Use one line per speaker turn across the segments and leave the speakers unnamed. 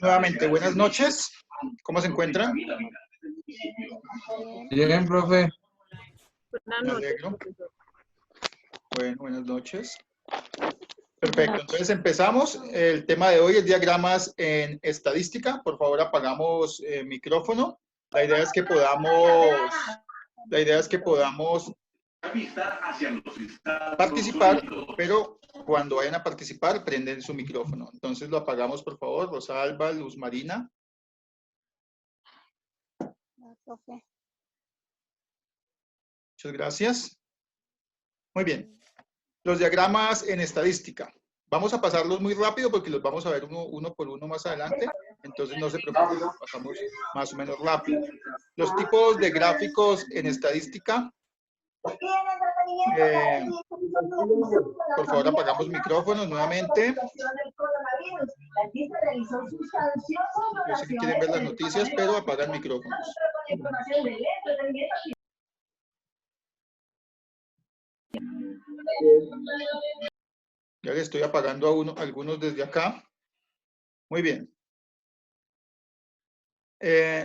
Nuevamente, buenas noches. ¿Cómo se encuentran?
Bien, profe.
Me alegro. Bueno, buenas noches. Perfecto, entonces empezamos. El tema de hoy es diagramas en estadística. Por favor, apagamos micrófono. La idea es que podamos participar, pero cuando vayan a participar, prenden su micrófono. Entonces lo apagamos, por favor. Rosalba, Luz Marina. Muchas gracias. Muy bien. Los diagramas en estadística. Vamos a pasarlos muy rápido porque los vamos a ver uno por uno más adelante. Entonces no se preocupen, pasamos más o menos rápido. Los tipos de gráficos en estadística. Por favor, apagamos micrófonos nuevamente. Yo sé que quieren ver las noticias, pero apagan micrófonos. Ya le estoy apagando a algunos desde acá. Muy bien.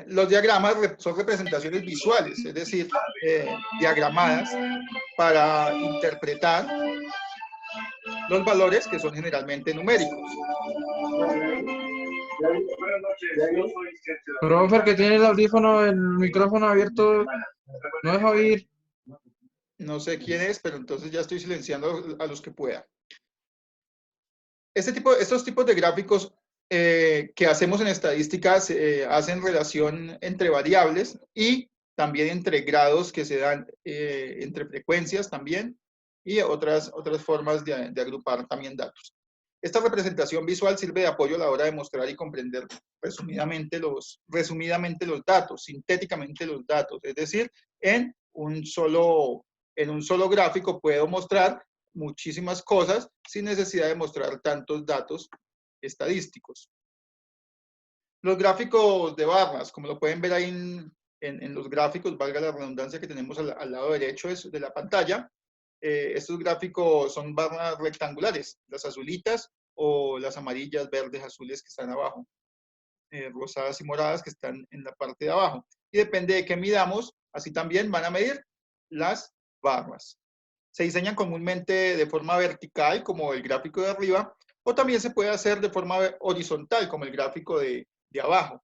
Los diagramas son representaciones visuales, es decir, diagramadas para interpretar los valores que son generalmente numéricos.
Profe, que tiene el audífono, el micrófono abierto, no deja oír.
No sé quién es, pero entonces ya estoy silenciando a los que pueda. Estos tipos de gráficos que hacemos en estadísticas hacen relación entre variables y también entre grados que se dan entre frecuencias también y otras formas de agrupar también datos. Esta representación visual sirve de apoyo a la hora de mostrar y comprender resumidamente los datos, sintéticamente los datos. Es decir, en un solo gráfico puedo mostrar muchísimas cosas sin necesidad de mostrar tantos datos estadísticos. Los gráficos de barras, como lo pueden ver ahí en los gráficos, valga la redundancia que tenemos al lado derecho de la pantalla, estos gráficos son barras rectangulares, las azulitas o las amarillas, verdes, azules que están abajo, rosadas y moradas que están en la parte de abajo. Y depende de qué midamos, así también van a medir las barras. Se diseñan comúnmente de forma vertical, como el gráfico de arriba, o también se puede hacer de forma horizontal, como el gráfico de abajo.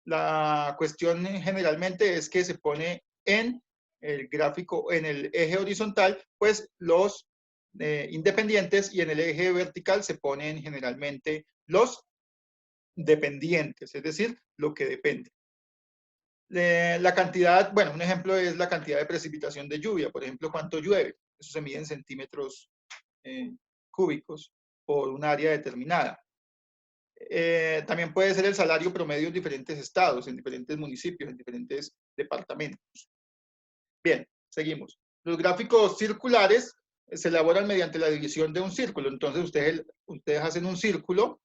La cuestión generalmente es que se pone en el gráfico, en el eje horizontal, pues los independientes, y en el eje vertical se ponen generalmente los dependientes, es decir, lo que depende. La cantidad, bueno, un ejemplo es la cantidad de precipitación de lluvia, por ejemplo, cuánto llueve. Eso se mide en centímetros cúbicos por un área determinada. También puede ser el salario promedio en diferentes estados, en diferentes municipios, en diferentes departamentos. Bien, seguimos. Los gráficos circulares se elaboran mediante la división de un círculo. Entonces, ustedes hacen un círculo,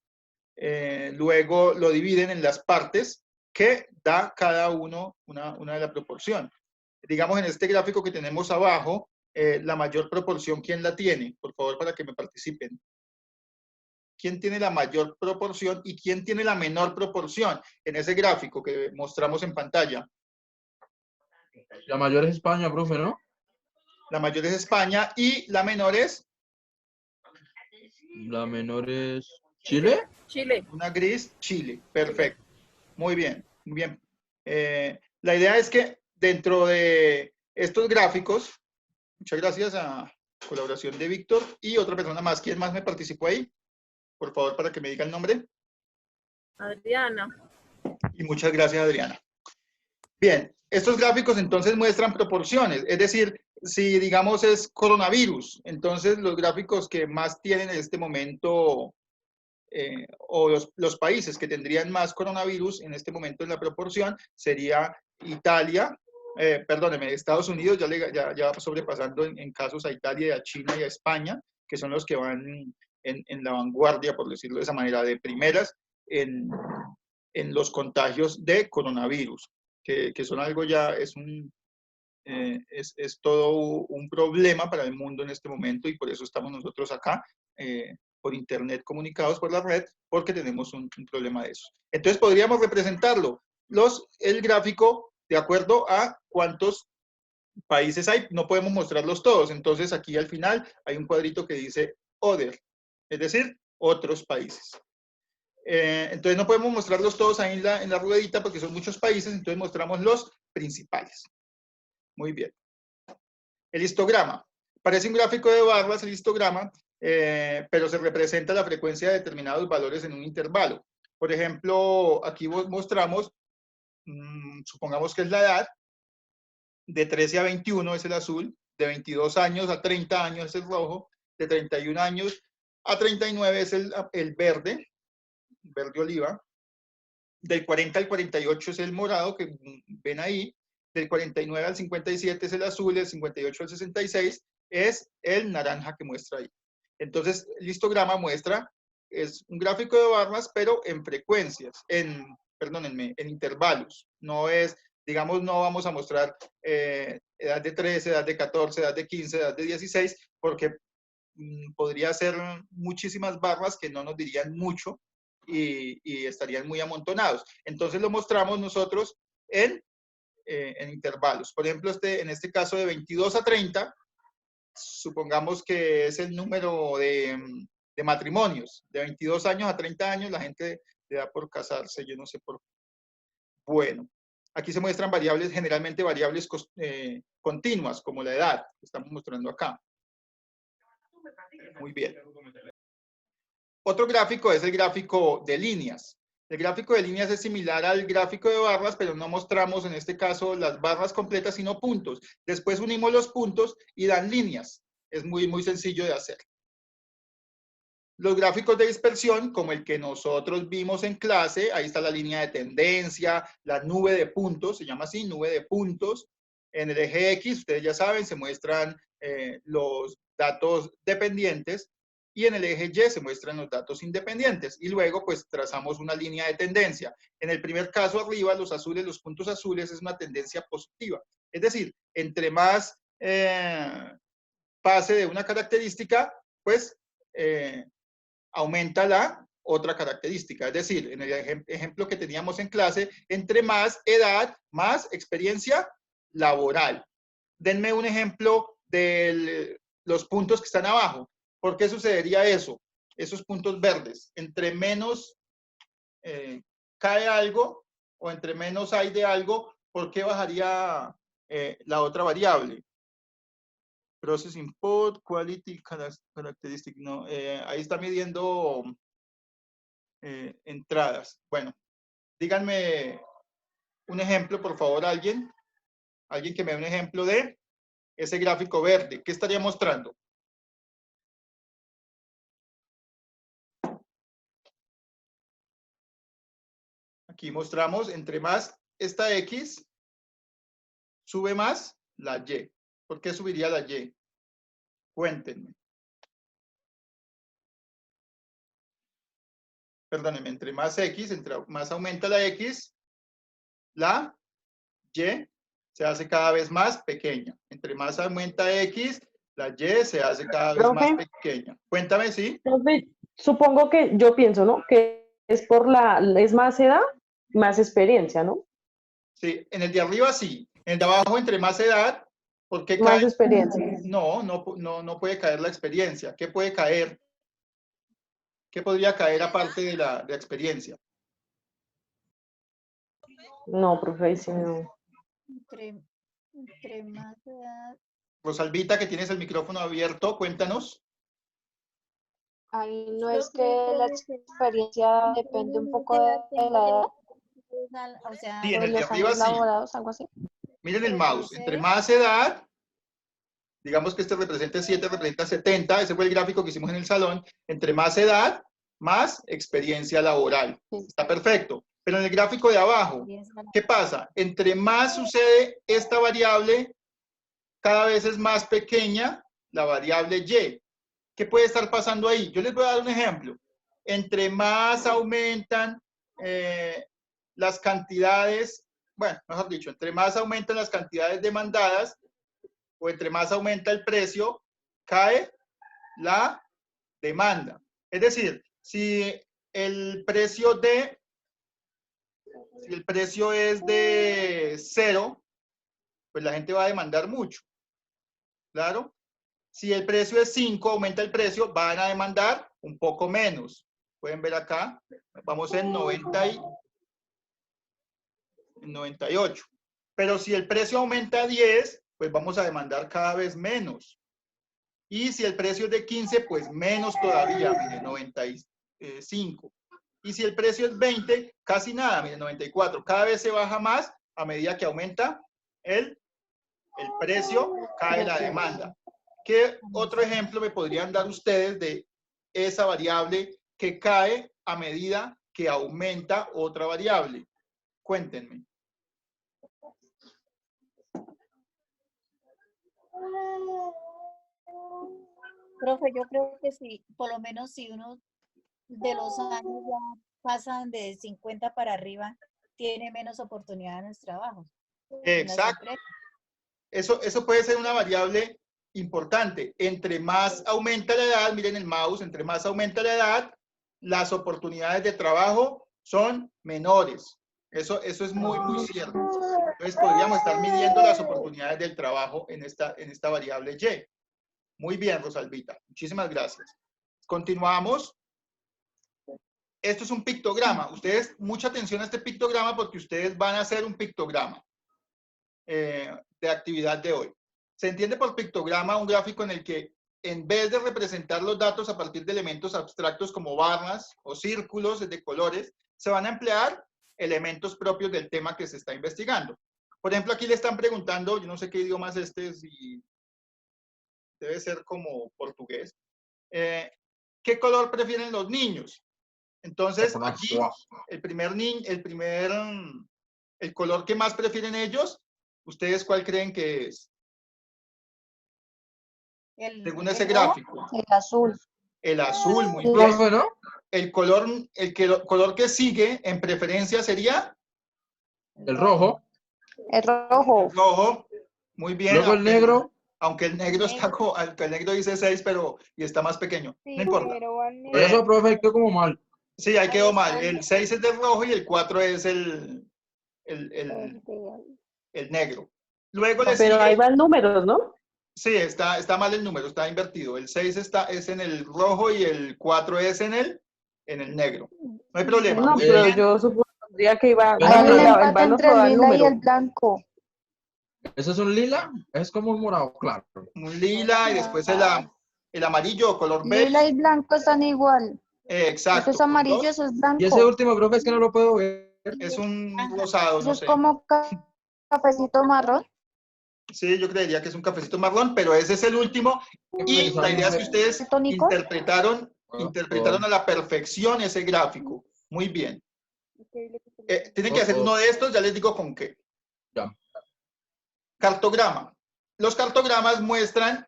luego lo dividen en las partes que da cada uno una de la proporción. Digamos, en este gráfico que tenemos abajo, la mayor proporción, ¿quién la tiene? Por favor, para que me participen. ¿Quién tiene la mayor proporción y quién tiene la menor proporción en ese gráfico que mostramos en pantalla?
La mayor es España, profe, ¿no?
La mayor es España y la menor es...
La menor es Chile.
Chile.
Una gris, Chile. Perfecto. Muy bien, muy bien. La idea es que dentro de estos gráficos, muchas gracias a colaboración de Víctor y otra persona más. ¿Quién más me participó ahí? Por favor, para que me diga el nombre.
Adriana.
Y muchas gracias, Adriana. Bien, estos gráficos entonces muestran proporciones, es decir, si digamos es coronavirus, entonces los gráficos que más tienen en este momento, o los países que tendrían más coronavirus en este momento en la proporción, sería Italia, perdóneme, Estados Unidos ya va sobrepasando en casos a Italia, a China y a España, que son los que van en la vanguardia, por decirlo de esa manera, de primeras en los contagios de coronavirus, que son algo ya, es todo un problema para el mundo en este momento, y por eso estamos nosotros acá, por internet comunicados por la red, porque tenemos un problema de eso. Entonces podríamos representarlo, el gráfico, de acuerdo a cuántos países hay. No podemos mostrarlos todos, entonces aquí al final hay un cuadrito que dice Other, es decir, otros países. Entonces no podemos mostrarlos todos ahí en la ruedita porque son muchos países, entonces mostramos los principales. Muy bien. El histograma. Parece un gráfico de barras el histograma, pero se representa la frecuencia de determinados valores en un intervalo. Por ejemplo, aquí mostramos, supongamos que es la edad, de 13 a 21 es el azul, de 22 años a 30 años es el rojo, de 31 años a 39 es el verde oliva, del 40 al 48 es el morado que ven ahí, del 49 al 57 es el azul, del 58 al 66 es el naranja que muestra ahí. Entonces, el histograma muestra, es un gráfico de barras, pero en frecuencias, perdónenme, en intervalos. No es, digamos, no vamos a mostrar edad de 13, edad de 14, edad de 15, edad de 16, porque podría ser muchísimas barras que no nos dirían mucho y estarían muy amontonados. Entonces lo mostramos nosotros en intervalos. Por ejemplo, en este caso de 22 a 30, supongamos que es el número de matrimonios. De 22 años a 30 años la gente le da por casarse, yo no sé por qué. Bueno, aquí se muestran variables, generalmente variables continuas, como la edad, que estamos mostrando acá. Muy bien. Otro gráfico es el gráfico de líneas. El gráfico de líneas es similar al gráfico de barras, pero no mostramos en este caso las barras completas, sino puntos. Después unimos los puntos y dan líneas. Es muy, muy sencillo de hacer. Los gráficos de dispersión, como el que nosotros vimos en clase, ahí está la línea de tendencia, la nube de puntos, se llama así, nube de puntos. En el eje X, ustedes ya saben, se muestran los datos dependientes, y en el eje Y se muestran los datos independientes. Y luego, pues, trazamos una línea de tendencia. En el primer caso, arriba, los azules, los puntos azules, es una tendencia positiva. Es decir, entre más pase de una característica, pues, aumenta la otra característica. Es decir, en el ejemplo que teníamos en clase, entre más edad, más experiencia laboral. Denme un ejemplo de los puntos que están abajo. ¿Por qué sucedería eso? Esos puntos verdes. Entre menos cae algo o entre menos hay de algo, ¿por qué bajaría la otra variable? Process input, quality, characteristic. No, ahí está midiendo entradas. Bueno, díganme un ejemplo, por favor, alguien. Alguien que me dé un ejemplo de ese gráfico verde. ¿Qué estaría mostrando? Aquí mostramos, entre más esta X, sube más la Y. ¿Por qué subiría la Y? Cuéntenme. Perdónenme, entre más X, entre más aumenta la X, la Y se hace cada vez más pequeña. Entre más aumenta X, la Y se hace cada vez más pequeña. Cuéntame, ¿sí?
Profe, supongo que yo pienso, ¿no? Que es es más edad, más experiencia, ¿no?
Sí, en el de arriba sí. En el de abajo, entre más edad, ¿por qué
Más
cae?
experiencia.
No puede caer la experiencia. ¿Qué puede caer? ¿Qué podría caer aparte de la experiencia?
No, profe, sí, no.
Entre más edad.
Rosalvita, que tienes el micrófono abierto, cuéntanos.
Ahí no es que la experiencia depende un poco de la edad,
O sea,
Sí, en
de
el de
los
arriba
años
sí.
laborados, algo así.
Miren el mouse. Entre más edad, digamos que este representa 7, representa 70. Ese fue el gráfico que hicimos en el salón. Entre más edad, más experiencia laboral. Está perfecto. Pero en el gráfico de abajo, ¿qué pasa? Entre más sucede esta variable, cada vez es más pequeña la variable Y. ¿Qué puede estar pasando ahí? Yo les voy a dar un ejemplo. Entre más aumentan las cantidades, bueno, mejor dicho, entre más aumentan las cantidades demandadas o entre más aumenta el precio, cae la demanda. Es decir, si el precio es de 0, pues la gente va a demandar mucho, ¿claro? Si el precio es 5, aumenta el precio, van a demandar un poco menos. Pueden ver acá, vamos en 98. Pero si el precio aumenta a 10, pues vamos a demandar cada vez menos. Y si el precio es de 15, pues menos todavía, miren, 95. Y si el precio es 20, casi nada, miren, 94. Cada vez se baja más a medida que aumenta el precio, cae la demanda. ¿Qué otro ejemplo me podrían dar ustedes de esa variable que cae a medida que aumenta otra variable? Cuéntenme.
Profe, yo creo que sí, por lo menos si uno de los años ya pasan de 50 para arriba, tiene menos oportunidad en los trabajos. En las
Exacto.
empresas.
Eso puede ser una variable importante. Entre más aumenta la edad, miren el mouse, entre más aumenta la edad, las oportunidades de trabajo son menores. Eso es muy, muy cierto. Entonces podríamos estar midiendo las oportunidades del trabajo en esta variable Y. Muy bien, Rosalvita. Muchísimas gracias. Continuamos. Esto es un pictograma. Ustedes, mucha atención a este pictograma porque ustedes van a hacer un pictograma de actividad de hoy. Se entiende por pictograma un gráfico en el que en vez de representar los datos a partir de elementos abstractos como barras o círculos de colores, se van a emplear elementos propios del tema que se está investigando. Por ejemplo, aquí le están preguntando, yo no sé qué idioma es este, si debe ser como portugués, ¿qué color prefieren los niños? Entonces, aquí, el color que más prefieren ellos, ¿ustedes cuál creen que es? Según ese gráfico.
El azul.
El azul, muy
El
bien.
rojo, ¿no?
El color que sigue en preferencia sería
El rojo.
El rojo.
rojo. Muy bien.
Luego el negro.
Aunque el negro está aunque el negro dice 6, pero y está más pequeño. No importa.
Por eso, profe, ahí quedó como mal.
Sí, ahí quedó mal. El 6 es del rojo y el 4 es el negro. Luego le
Pero
sigue.
ahí van números, ¿no?
Sí, está mal el número, está invertido. El 6 es en el rojo y el 4 es en el negro. No hay problema.
No,
Muy
pero
bien.
yo supondría que iba
Hay un
Hay un
Bueno,
empate entre el lila y el blanco.
¿Ese es un lila? Es como un morado, claro.
Un lila y después el amarillo o color beige.
Lila y blanco están igual.
Exacto.
Esto es amarillo, eso es blanco.
Y ese último, profe, es que no lo puedo ver.
Es un rosado,
Eso
no
es
sé.
como cafecito marrón.
Sí, yo creería que es un cafecito marrón, pero ese es el último. Y la idea es que ustedes
¿Tónico?
interpretaron a la perfección ese gráfico. Muy bien. Tienen que hacer uno de estos, ya les digo con qué.
Ya.
Cartograma. Los cartogramas muestran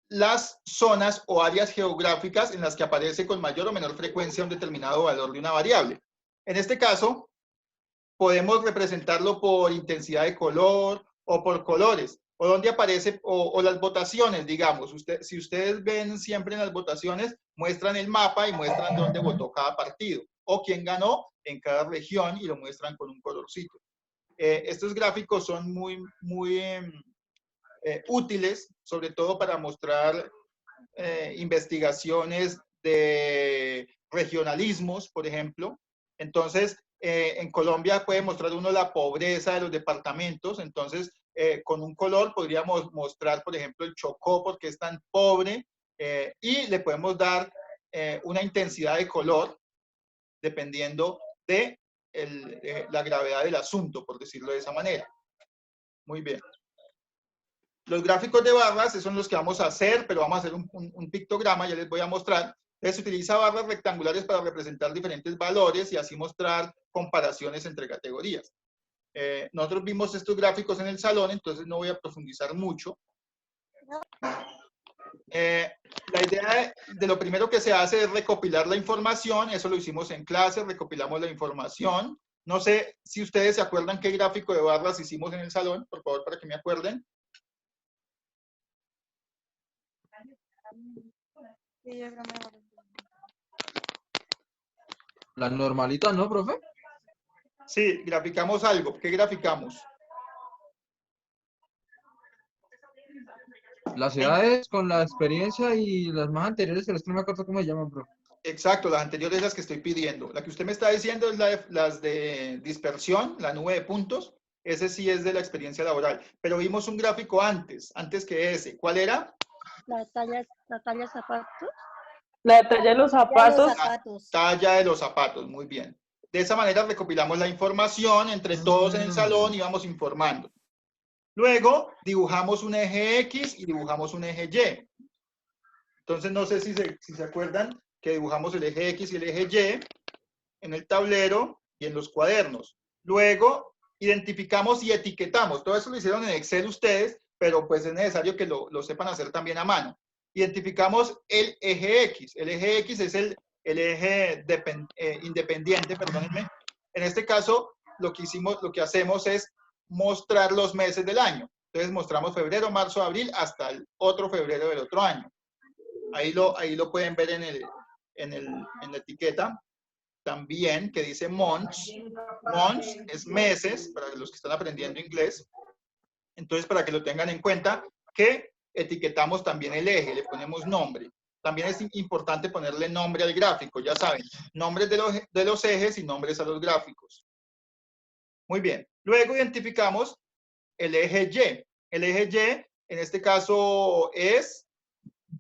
las zonas o áreas geográficas en las que aparece con mayor o menor frecuencia un determinado valor de una variable. En este caso, podemos representarlo por intensidad de color o por colores, o donde aparece, o las votaciones, digamos. Si ustedes ven siempre en las votaciones, muestran el mapa y muestran dónde votó cada partido, o quién ganó en cada región y lo muestran con un colorcito. Estos gráficos son muy útiles, sobre todo para mostrar investigaciones de regionalismos, por ejemplo. Entonces, en Colombia puede mostrar uno la pobreza de los departamentos. Entonces, con un color podríamos mostrar, por ejemplo, el Chocó porque es tan pobre y le podemos dar una intensidad de color dependiendo de la gravedad del asunto, por decirlo de esa manera. Muy bien. Los gráficos de barras, esos son los que vamos a hacer, pero vamos a hacer un pictograma, ya les voy a mostrar. Se utiliza barras rectangulares para representar diferentes valores y así mostrar comparaciones entre categorías. Nosotros vimos estos gráficos en el salón, entonces no voy a profundizar mucho. La idea de lo primero que se hace es recopilar la información, eso lo hicimos en clase, recopilamos la información. No sé si ustedes se acuerdan qué gráfico de barras hicimos en el salón, por favor, para que me acuerden.
Las normalitas, ¿no, profe?
Sí, graficamos algo. ¿Qué graficamos?
Las edades con la experiencia y las más anteriores, pero es que no me acuerdo cómo se llaman, profe.
Exacto, las anteriores las que estoy pidiendo. La que usted me está diciendo es las de dispersión, la nube de puntos. Ese sí es de la experiencia laboral. Pero vimos un gráfico antes que ese. ¿Cuál era?
La talla zapatos.
La talla de los zapatos.
Talla de los zapatos, muy bien. De esa manera recopilamos la información entre todos en el salón y vamos informando. Luego dibujamos un eje X y dibujamos un eje Y. Entonces no sé si se acuerdan que dibujamos el eje X y el eje Y en el tablero y en los cuadernos. Luego identificamos y etiquetamos. Todo eso lo hicieron en Excel ustedes, pero pues es necesario que lo sepan hacer también a mano. Identificamos el eje X. El eje X es el eje independiente, perdónenme. En este caso, lo que hacemos es mostrar los meses del año. Entonces mostramos febrero, marzo, abril, hasta el otro febrero del otro año. Ahí lo pueden ver en la etiqueta también, que dice months. Months es meses, para los que están aprendiendo inglés. Entonces, para que lo tengan en cuenta, que etiquetamos también el eje, le ponemos nombre. También es importante ponerle nombre al gráfico, ya saben, nombres de los ejes y nombres a los gráficos. Muy bien. Luego identificamos el eje Y. El eje Y, en este caso, es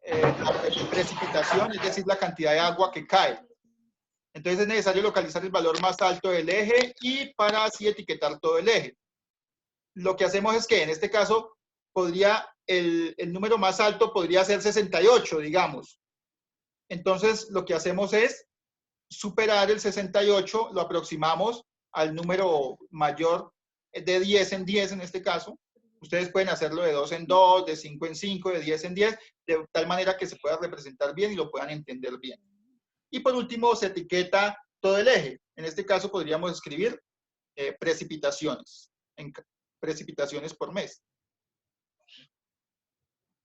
la precipitación, es decir, la cantidad de agua que cae. Entonces es necesario localizar el valor más alto del eje y para así etiquetar todo el eje. Lo que hacemos es que en este caso el número más alto podría ser 68, digamos. Entonces lo que hacemos es superar el 68, lo aproximamos al número mayor de 10 en 10 en este caso. Ustedes pueden hacerlo de 2 en 2, de 5 en 5, de 10 en 10, de tal manera que se pueda representar bien y lo puedan entender bien. Y por último, se etiqueta todo el eje. En este caso podríamos escribir precipitaciones, precipitaciones por mes.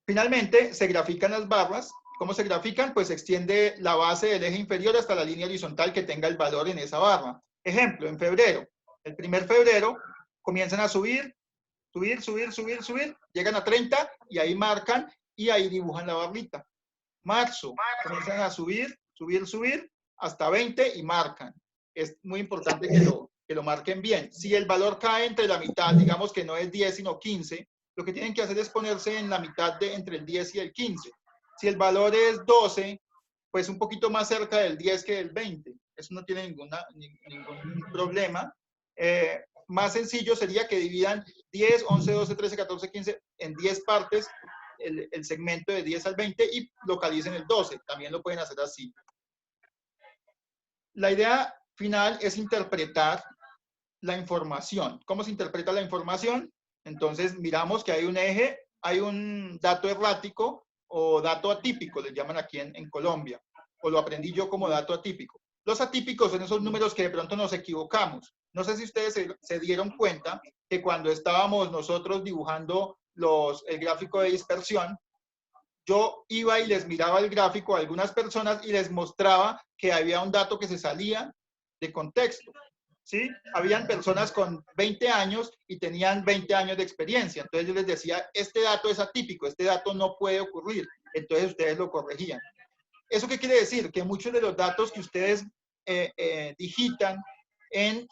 Finalmente, se grafican las barras. ¿Cómo se grafican? Pues se extiende la base del eje inferior hasta la línea horizontal que tenga el valor en esa barra. Ejemplo, en febrero. El primer febrero comienzan a subir, llegan a 30 y ahí marcan y ahí dibujan la barrita. Marzo, comienzan a subir hasta 20 y marcan. Es muy importante que lo marquen bien. Si el valor cae entre la mitad, digamos que no es 10 sino 15, lo que tienen que hacer es ponerse en la mitad entre el 10 y el 15. Si el valor es 12, pues un poquito más cerca del 10 que del 20. Eso no tiene ningún problema. Más sencillo sería que dividan 10, 11, 12, 13, 14, 15 en 10 partes el segmento de 10 al 20 y localicen el 12. También lo pueden hacer así. La idea final es interpretar la información. ¿Cómo se interpreta la información? Entonces miramos que hay un eje, hay un dato errático o dato atípico, les llaman aquí en Colombia, o lo aprendí yo como dato atípico. Los atípicos son esos números que de pronto nos equivocamos. No sé si ustedes se dieron cuenta que cuando estábamos nosotros dibujando el gráfico de dispersión, yo iba y les miraba el gráfico a algunas personas y les mostraba que había un dato que se salía de contexto. ¿Sí? Habían personas con 20 años y tenían 20 años de experiencia. Entonces yo les decía, este dato es atípico, este dato no puede ocurrir. Entonces ustedes lo corregían. ¿Eso qué quiere decir? Que muchos de los datos que ustedes digitan en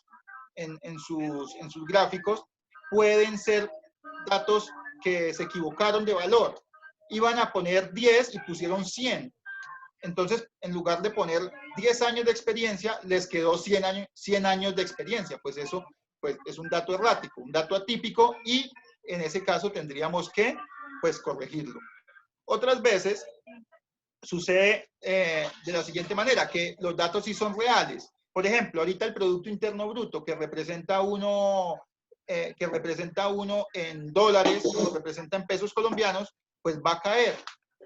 sus gráficos pueden ser datos que se equivocaron de valor. Iban a poner 10 y pusieron 100. Entonces, en lugar de poner 10 años de experiencia, les quedó 100 años de experiencia. Pues eso pues, es un dato errático, un dato atípico y en ese caso tendríamos que pues, corregirlo. Otras veces sucede de la siguiente manera, que los datos sí son reales. Por ejemplo, ahorita el Producto Interno Bruto que representa uno en dólares o representa en pesos colombianos, pues va a caer.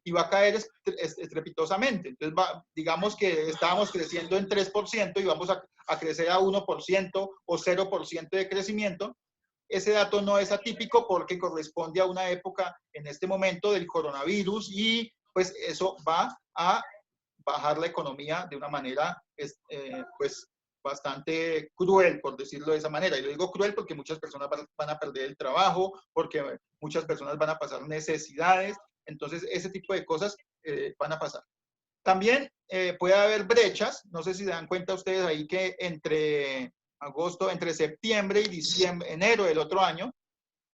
Y va a caer estrepitosamente. Entonces, digamos que estábamos creciendo en 3% y vamos a crecer a 1% o 0% de crecimiento. Ese dato no es atípico porque corresponde a una época en este momento del coronavirus y pues eso va a bajar la economía de una manera, pues, bastante cruel, por decirlo de esa manera. Y lo digo cruel porque muchas personas van a perder el trabajo, porque muchas personas van a pasar necesidades. Entonces, ese tipo de cosas van a pasar. También puede haber brechas. No sé si se dan cuenta ustedes ahí que entre septiembre y diciembre, enero del otro año,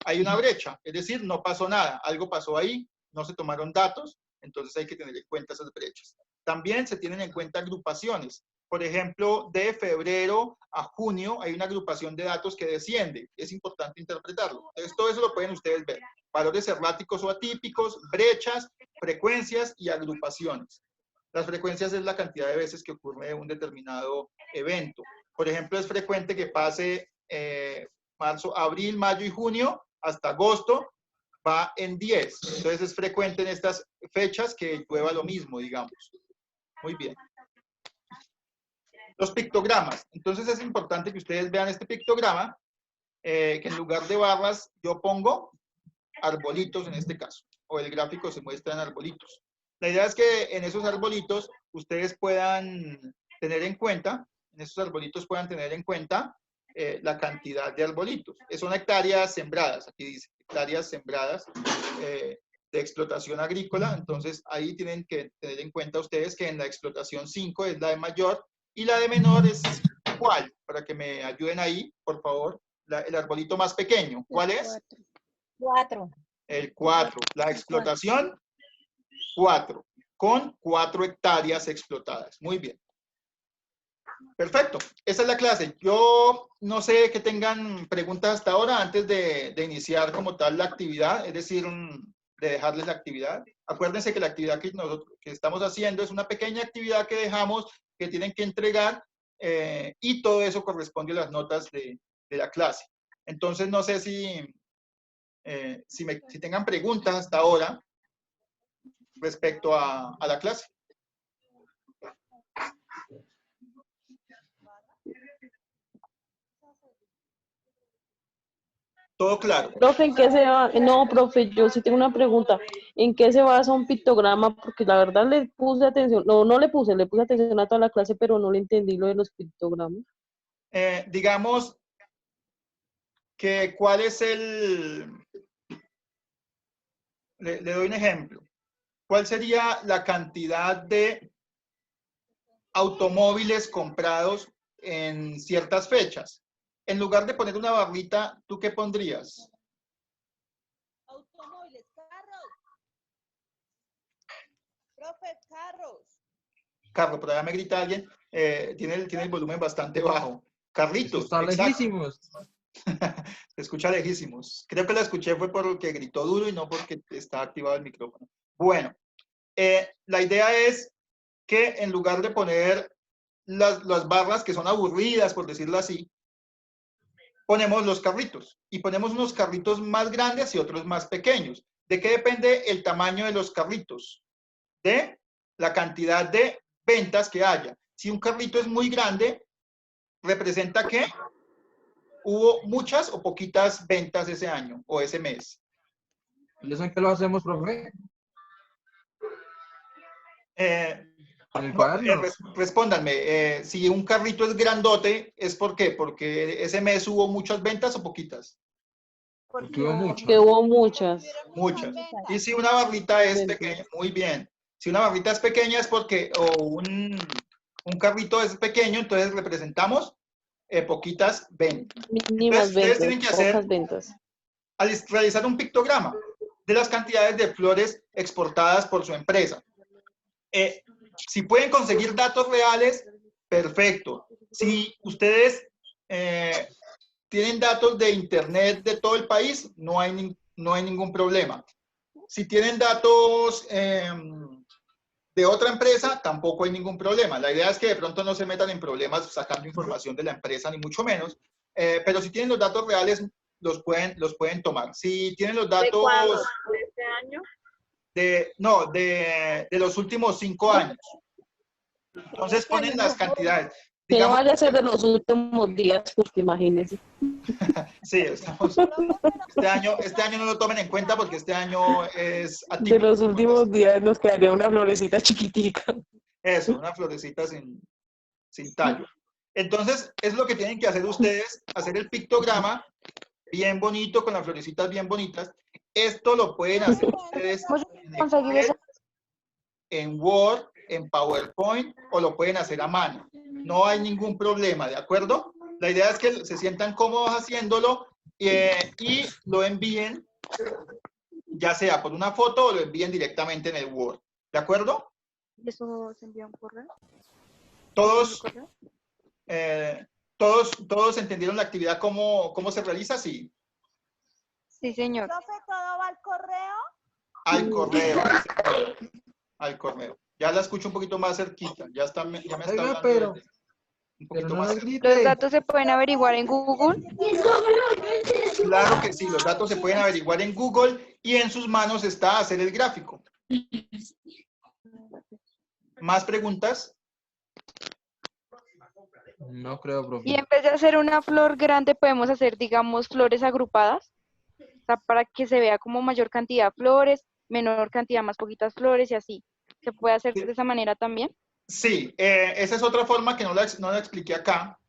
hay una brecha. Es decir, no pasó nada. Algo pasó ahí, no se tomaron datos. Entonces, hay que tener en cuenta esas brechas. También se tienen en cuenta agrupaciones. Por ejemplo, de febrero a junio hay una agrupación de datos que desciende. Es importante interpretarlo. Entonces, todo eso lo pueden ustedes ver. Valores erráticos o atípicos, brechas, frecuencias y agrupaciones. Las frecuencias es la cantidad de veces que ocurre un determinado evento. Por ejemplo, es frecuente que pase marzo, abril, mayo y junio hasta agosto, va en 10. Entonces, es frecuente en estas fechas que llueva lo mismo, digamos. Muy bien. Los pictogramas. Entonces es importante que ustedes vean este pictograma, que en lugar de barras yo pongo arbolitos en este caso, o el gráfico se muestra en arbolitos. La idea es que en esos arbolitos ustedes puedan tener en cuenta, la cantidad de arbolitos. Son hectáreas sembradas, aquí dice, hectáreas sembradas de explotación agrícola. Entonces ahí tienen que tener en cuenta ustedes que en la explotación 5 es la de mayor, y la de menor es ¿cuál? Para que me ayuden ahí, por favor. El arbolito más pequeño. ¿Cuál es?
4.
El 4. La explotación 4. Con 4 hectáreas explotadas. Muy bien. Perfecto. Esa es la clase. Yo no sé que tengan preguntas hasta ahora antes de iniciar como tal la actividad, es decir, de dejarles la actividad. Acuérdense que la actividad que estamos haciendo es una pequeña actividad que dejamos, que tienen que entregar, y todo eso corresponde a las notas de la clase. Entonces, no sé si tengan preguntas hasta ahora respecto a la clase. ¿Todo claro?
Profe, ¿en qué se va? No, profe, yo sí tengo una pregunta. ¿En qué se basa un pictograma? Porque la verdad le puse atención, no le puse atención a toda la clase, pero no le entendí lo de los pictogramas.
Digamos que cuál es le doy un ejemplo. ¿Cuál sería la cantidad de automóviles comprados en ciertas fechas? En lugar de poner una barrita, ¿tú qué pondrías?
Automóviles, carros. Profe, carros.
Carro, por allá me grita alguien. Tiene el volumen bastante bajo. Carlitos.
Está lejísimos.
Se escucha lejísimos. Creo que la escuché fue porque gritó duro y no porque está activado el micrófono. Bueno, la idea es que en lugar de poner las barras que son aburridas, por decirlo así, ponemos los carritos, y ponemos unos carritos más grandes y otros más pequeños. ¿De qué depende el tamaño de los carritos? De la cantidad de ventas que haya. Si un carrito es muy grande, representa que hubo muchas o poquitas ventas ese año o ese mes.
¿Y eso en qué lo hacemos, profe?
Respóndanme, si un carrito es grandote, ¿es por qué? ¿Porque ese mes hubo muchas ventas o poquitas?
Porque hubo muchas.
Que hubo muchas.
Muchas. Y si una barrita es pequeña, muy bien. Si una barrita es pequeña es porque, o un carrito es pequeño, entonces representamos poquitas ventas.
Mínimas ventas,
tienen que hacer,
pocas ventas.
Al realizar un pictograma de las cantidades de flores exportadas por su empresa. Si pueden conseguir datos reales, perfecto. Si ustedes tienen datos de internet de todo el país, no hay ningún problema. Si tienen datos de otra empresa, tampoco hay ningún problema. La idea es que de pronto no se metan en problemas sacando información de la empresa, ni mucho menos. Pero si tienen los datos reales, los pueden tomar. Si tienen los datos...
¿De cuándo? ¿De este año?
De los últimos 5 años. Entonces ponen las cantidades.
Que no
Digamos,
vaya a ser de los últimos días, porque imagínense.
Sí, estamos, este año no lo tomen en cuenta porque este año es
De
atípico.
los últimos días nos quedaría una florecita chiquitica.
Eso, una florecita sin tallo. Entonces, es lo que tienen que hacer ustedes, hacer el pictograma bien bonito, con las florecitas bien bonitas. Esto lo pueden hacer ustedes en
conseguir
Excel,
esa?
en Word, en PowerPoint, o lo pueden hacer a mano. No hay ningún problema, ¿de acuerdo? La idea es que se sientan cómodos haciéndolo y lo envíen, ya sea por una foto o lo envíen directamente en el Word. ¿De acuerdo?
¿Eso se envía un correo?
Todos, todos entendieron la actividad, cómo se realiza, sí.
Sí, señor.
Profe, ¿todo va al correo?
Al correo. Al correo. Ya la escucho un poquito más cerquita. Ya me está
Oiga,
hablando
pero
un
pero
poquito
no
más
nos
cerca.
¿Los
grite.
datos se pueden averiguar en Google?
Claro que sí, los datos se pueden averiguar en Google y en sus manos está hacer el gráfico. ¿Más preguntas?
No creo, profe.
Y en vez de hacer una flor grande, podemos hacer, digamos, flores agrupadas. O sea, para que se vea como mayor cantidad de flores, menor cantidad, más poquitas flores y así. ¿Se puede hacer de esa manera también?
Sí, esa es otra forma que no la expliqué acá,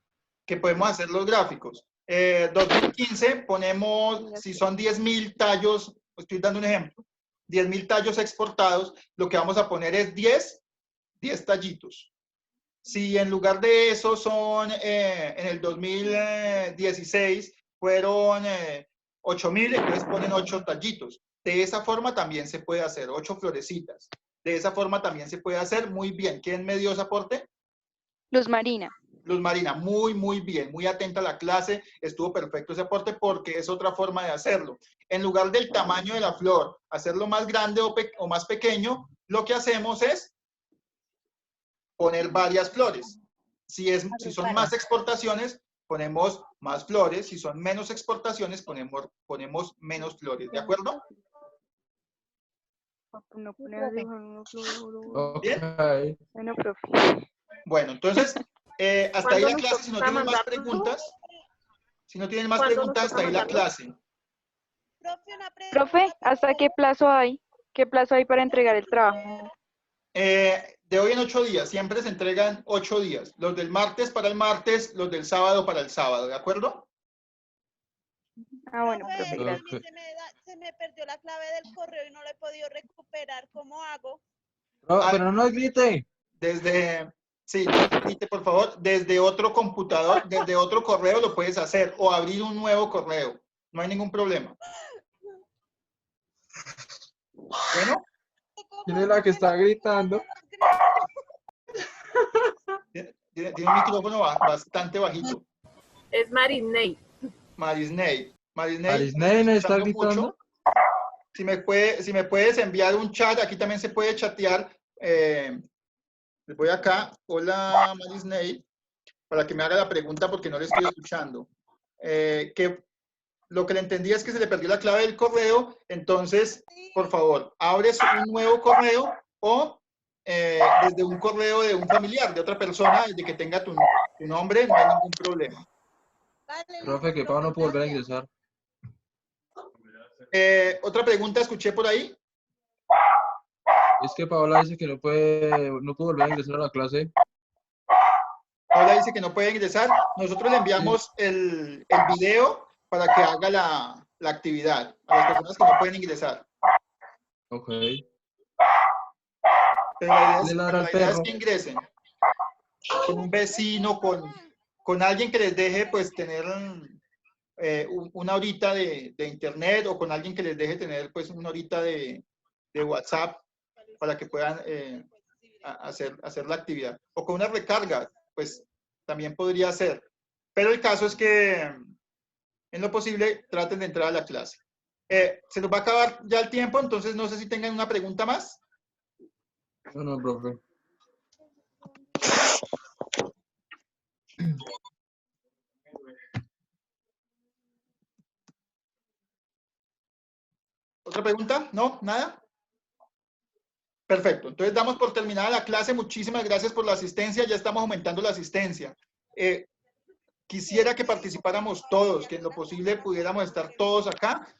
que podemos hacer los gráficos. 2015 ponemos, si son 10.000 tallos, estoy dando un ejemplo, 10.000 tallos exportados, lo que vamos a poner es 10 tallitos. Si en lugar de eso son, en el 2016 fueron 8.000, entonces ponen 8 tallitos. De esa forma también se puede hacer, 8 florecitas. De esa forma también se puede hacer muy bien. ¿Quién me dio ese aporte?
Luz Marina.
Luz Marina, muy bien, muy atenta a la clase, estuvo perfecto ese aporte porque es otra forma de hacerlo. En lugar del tamaño de la flor, hacerlo más grande o más pequeño, lo que hacemos es poner varias flores. Si son más exportaciones, ponemos más flores. Si son menos exportaciones, ponemos menos flores. ¿De acuerdo? ¿Bien?
Ok.
Bueno, profe.
Bueno, entonces, hasta ahí la
¿Cuándo nos
clase. Si no
toca
tienen más
mandarlo?
preguntas,
¿Cuándo nos
hasta
toca
ahí la
mandarlo?
clase.
Profe, una
Profe, ¿hasta qué plazo hay? ¿Qué plazo hay para entregar el trabajo?
De hoy en 8 días, siempre se entregan 8 días. Los del martes para el martes, los del sábado para el sábado, ¿de acuerdo?
Ah, bueno,
Profe,
profe,
es que a
gracias.
mí se me perdió la clave del correo y no la he podido recuperar. ¿Cómo hago?
Pero no nos grite.
Sí, no grite, por favor, desde otro computador, desde otro correo lo puedes hacer o abrir un nuevo correo. No hay ningún problema. Bueno,
¿Quién es la que está gritando?
tiene un micrófono bastante bajito.
Es Marinei.
Marisney, ¿me
Arisney
está
me está
escuchando
gritando.
mucho? Si me puedes enviar un chat, aquí también se puede chatear. Les voy acá. Hola, Marisney, para que me haga la pregunta porque no le estoy escuchando. Que lo que le entendí es que se le perdió la clave del correo, entonces, por favor, abres un nuevo correo o desde un correo de un familiar, de otra persona, desde que tenga tu nombre, no hay ningún problema.
Vale,
Profe, que Pablo no puede volver a ingresar.
Otra pregunta escuché por ahí.
Es que Paola dice que no puede volver a ingresar a la clase.
Paula dice que no puede ingresar. Nosotros le enviamos el video para que haga la actividad a las personas que no pueden ingresar.
Ok.
Pero la
Le ladra al
idea es
perro.
que ingresen con un vecino, con alguien que les deje pues tener una horita de internet o con alguien que les deje tener pues una horita de WhatsApp para que puedan hacer la actividad. O con una recarga, pues también podría ser. Pero el caso es que en lo posible traten de entrar a la clase. Se nos va a acabar ya el tiempo, entonces no sé si tengan una pregunta más.
No, profe.
¿Otra pregunta? ¿No? ¿Nada? Perfecto. Entonces damos por terminada la clase. Muchísimas gracias por la asistencia. Ya estamos aumentando la asistencia. quisiera que participáramos todos, que en lo posible pudiéramos estar todos acá.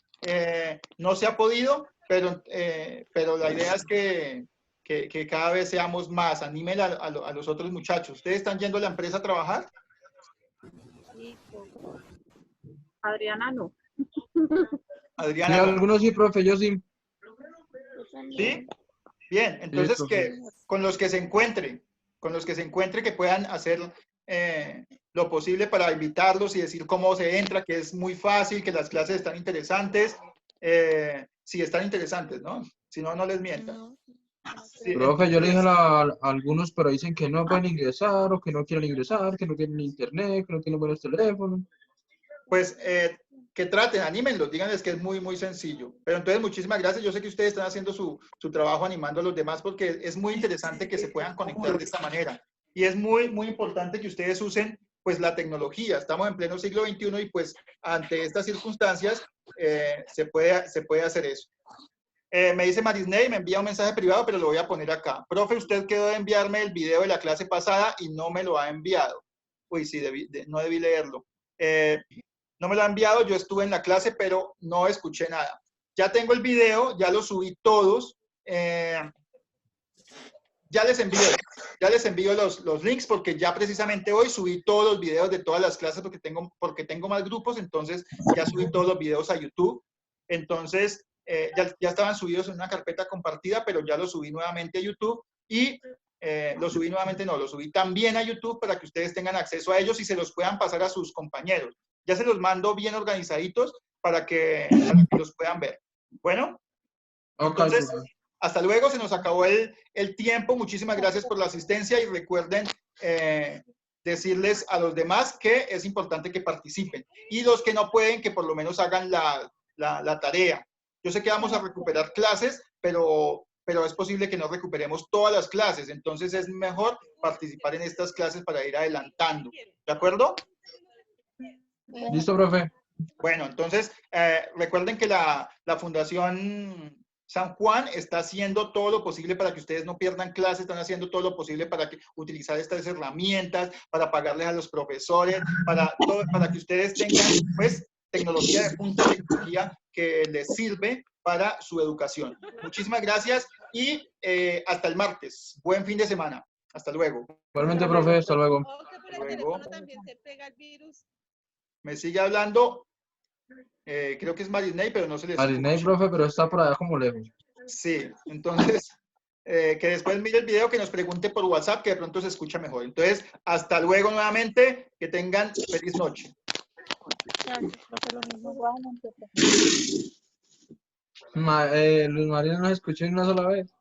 No se ha podido, pero la idea es que cada vez seamos más. Anímenla a los otros muchachos. ¿Ustedes están yendo a la empresa a trabajar?
Adriana no.
Adriana,
Sí,
no.
algunos sí, profe, yo sí.
¿Sí? Bien, entonces
Sí,
que con los que se encuentre, que puedan hacer lo posible para invitarlos y decir cómo se entra, que es muy fácil, que las clases están interesantes. Sí, están interesantes, ¿no? Si no, no les mientan. Sí,
profe, yo le dije
entonces,
a algunos, pero dicen que no pueden ingresar, o que no quieren ingresar, que no tienen internet, que no tienen buenos teléfonos.
pues que traten, anímenlos, díganles que es muy, muy sencillo. Pero entonces, muchísimas gracias. Yo sé que ustedes están haciendo su trabajo animando a los demás porque es muy interesante que se puedan conectar de esta manera. Y es muy, muy importante que ustedes usen pues la tecnología. Estamos en pleno siglo XXI y pues ante estas circunstancias se puede hacer eso. Me dice Marisney, me envía un mensaje privado, pero lo voy a poner acá. Profe, usted quedó de enviarme el video de la clase pasada y no me lo ha enviado. Uy, sí, no debí leerlo. No me lo ha enviado, yo estuve en la clase, pero no escuché nada. Ya tengo el video, ya lo subí todos. Ya les envío los links porque ya precisamente hoy subí todos los videos de todas las clases porque tengo más grupos, entonces ya subí todos los videos a YouTube. Entonces, ya estaban subidos en una carpeta compartida, pero ya los subí nuevamente a YouTube y los subí también a YouTube para que ustedes tengan acceso a ellos y se los puedan pasar a sus compañeros. Ya se los mando bien organizaditos para que los puedan ver. Bueno, entonces, hasta luego, se nos acabó el tiempo. Muchísimas gracias por la asistencia y recuerden decirles a los demás que es importante que participen. Y los que no pueden, que por lo menos hagan la tarea. Yo sé que vamos a recuperar clases, pero es posible que no recuperemos todas las clases. Entonces es mejor participar en estas clases para ir adelantando. ¿De acuerdo?
Listo, profe.
Bueno, entonces recuerden que la Fundación San Juan está haciendo todo lo posible para que ustedes no pierdan clases, están haciendo todo lo posible para utilizar estas herramientas, para pagarles a los profesores, para que ustedes tengan pues tecnología de punta, tecnología que les sirve para su educación. Muchísimas gracias y hasta el martes. Buen fin de semana. Hasta luego.
Igualmente, profe, hasta luego.
Que por el teléfono también se pega el virus.
Me sigue hablando. Creo que es Marisney, pero no se les
Marisney,
escucha.
profe, pero está por allá como lejos.
Sí, entonces, que después mire el video, que nos pregunte por WhatsApp, que de pronto se escucha mejor. Entonces, hasta luego nuevamente, que tengan feliz noche.
Luis María no se escuchó ni una sola vez.